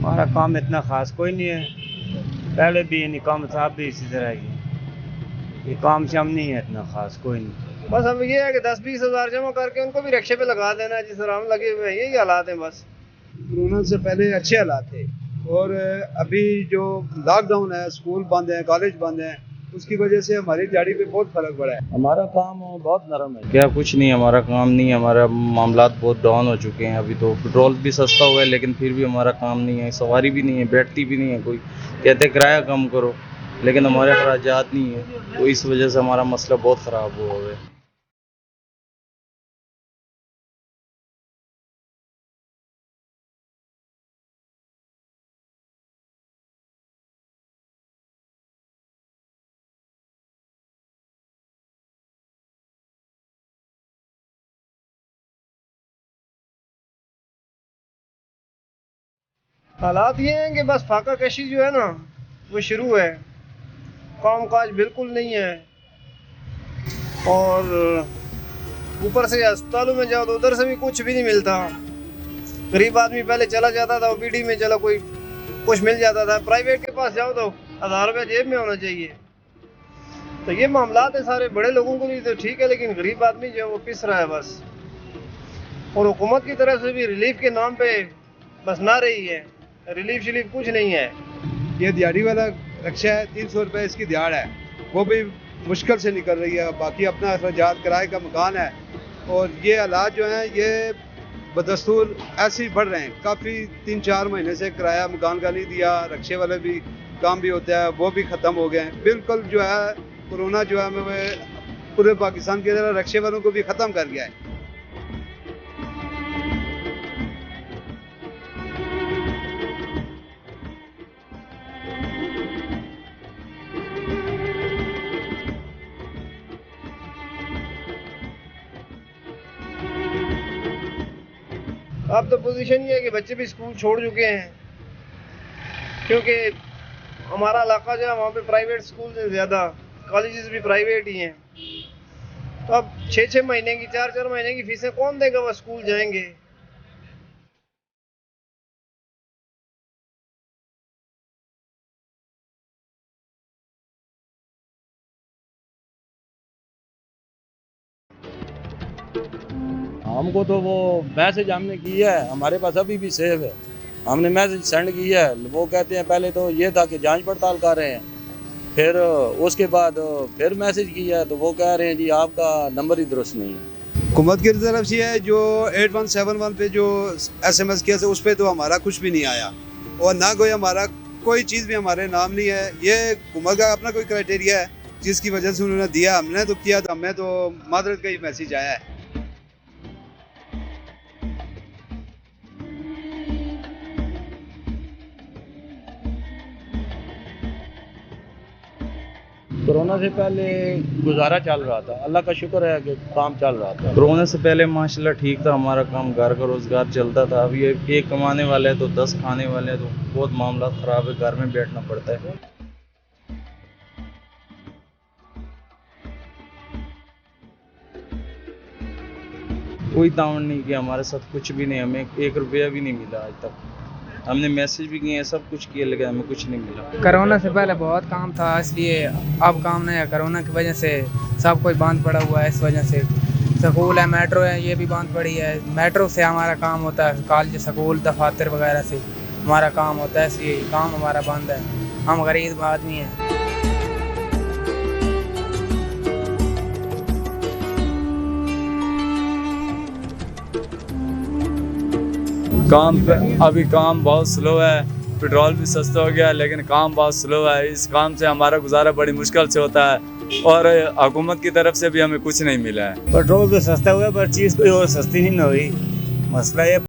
हमारा काम इतना ख़ास कोई नहीं है, पहले भी निकाम साहब भी इसी तरह की, ये काम शम नहीं है इतना ख़ास कोई नहीं। बस अब ये है कि 10-20 हज़ार जमा करके उनको भी रिक्शे पे लगा देना है, जिस तरह हम लगे हुए हैं, यही हालात हैं बस। कोरोना से पहले अच्छे हालात थे और अभी जो लॉकडाउन है, स्कूल बंद हैं, कॉलेज बंद हैं, उसकी वजह से हमारी दिहाड़ी पे बहुत फर्क पड़ा है। हमारा काम बहुत नरम है। क्या कुछ नहीं, हमारा काम नहीं है, हमारा मामलात बहुत डाउन हो चुके हैं। अभी तो पेट्रोल भी सस्ता हुआ है लेकिन फिर भी हमारा काम नहीं है, सवारी भी नहीं है, बैठती भी नहीं है कोई। कहते किराया कम करो लेकिन हमारे अखराजात नहीं है, तो इस वजह से हमारा मसला बहुत ख़राब हुआ है। हालात ये हैं कि बस फाका कशी जो है ना वो शुरू है, काम काज बिल्कुल नहीं है। और ऊपर से अस्पतालों में जाओ तो उधर से भी कुछ भी नहीं मिलता। गरीब आदमी पहले चला जाता था ओपीडी में, चलो कोई कुछ मिल जाता था। प्राइवेट के पास जाओ तो 1000 रुपये जेब में होना चाहिए। तो ये मामलात है सारे। बड़े लोगों को लिए तो ठीक है लेकिन गरीब आदमी जो है वो पिस रहा है बस। और हुकूमत की तरफ से भी रिलीफ के नाम पे बस ना रही है, रिलीफ शिलीफ कुछ नहीं है। ये दिहाड़ी वाला रिक्शा है, 300 रुपये इसकी दिहाड़ है, वो भी मुश्किल से निकल रही है। बाकी अपना अखराजात, किराए का मकान है। और ये हालात जो हैं ये बदस्तूर ऐसे ही बढ़ रहे हैं। काफ़ी 3-4 महीने से किराया मकान का नहीं दिया, रिक्शे वाले भी काम भी होता है वो भी ख़त्म हो गए हैं। बिल्कुल जो है कोरोना जो है हमें पूरे पाकिस्तान के अंदर रिक्शे वालों को भी ख़त्म कर गया है। अब तो पोजीशन ये है कि बच्चे भी स्कूल छोड़ चुके हैं, क्योंकि हमारा इलाका जो है वहाँ पे प्राइवेट स्कूल से ज़्यादा कॉलेजेस भी प्राइवेट ही हैं। तो अब 6-6 महीने की, 4-4 महीने की फीसें कौन देगा, वह स्कूल जाएंगे। हमको तो वो मैसेज हमने की है, हमारे पास अभी भी सेव है। हमने मैसेज सेंड किया है, वो कहते हैं पहले तो ये था कि जांच पड़ताल कर रहे हैं, फिर उसके बाद फिर मैसेज किया तो वो कह रहे हैं जी आपका नंबर ही दुरुस्त नहीं है। हुकूमत की तरफ से है जो 8171 पे जो SMS किया था उस पर तो हमारा कुछ भी नहीं आया और ना कोई हमारा कोई चीज़ भी हमारे नाम नहीं है। ये हुकूमत का अपना कोई क्राइटेरिया है जिसकी वजह से उन्होंने दिया, हमने तो किया था, हमें तो मादरत का ही मैसेज आया है। कोरोना से पहले गुजारा चल रहा था, अल्लाह का शुक्र है कि काम चल रहा था। कोरोना से पहले माशाल्लाह ठीक था, हमारा काम घर का रोज़गार चलता था। अभी एक कमाने वाले हैं तो 10 खाने वाले हैं, तो बहुत मामला ख़राब है, घर में बैठना पड़ता है। कोई ताउन नहीं किया हमारे साथ, कुछ भी नहीं, हमें 1 रुपया भी नहीं मिला आज तक। हमने मैसेज भी किए हैं, सब कुछ किए लेकिन हमें कुछ नहीं मिला। कोरोना से पहले बहुत काम था, इसलिए अब काम नहीं है। कोरोना की वजह से सब कुछ बंद पड़ा हुआ है। इस वजह से स्कूल है, मेट्रो है, ये भी बंद पड़ी है। मेट्रो से हमारा काम होता है, कॉलेज, स्कूल, दफातर वगैरह से हमारा काम होता है, इसलिए काम हमारा बंद है। हम गरीब आदमी हैं। अभी काम बहुत स्लो है, पेट्रोल भी सस्ता हो गया लेकिन काम बहुत स्लो है। इस काम से हमारा गुजारा बड़ी मुश्किल से होता है और हुकूमत की तरफ से भी हमें कुछ नहीं मिला है। पेट्रोल तो सस्ता हुआ पर चीज़ कोई और सस्ती नहीं हुई। मसला ये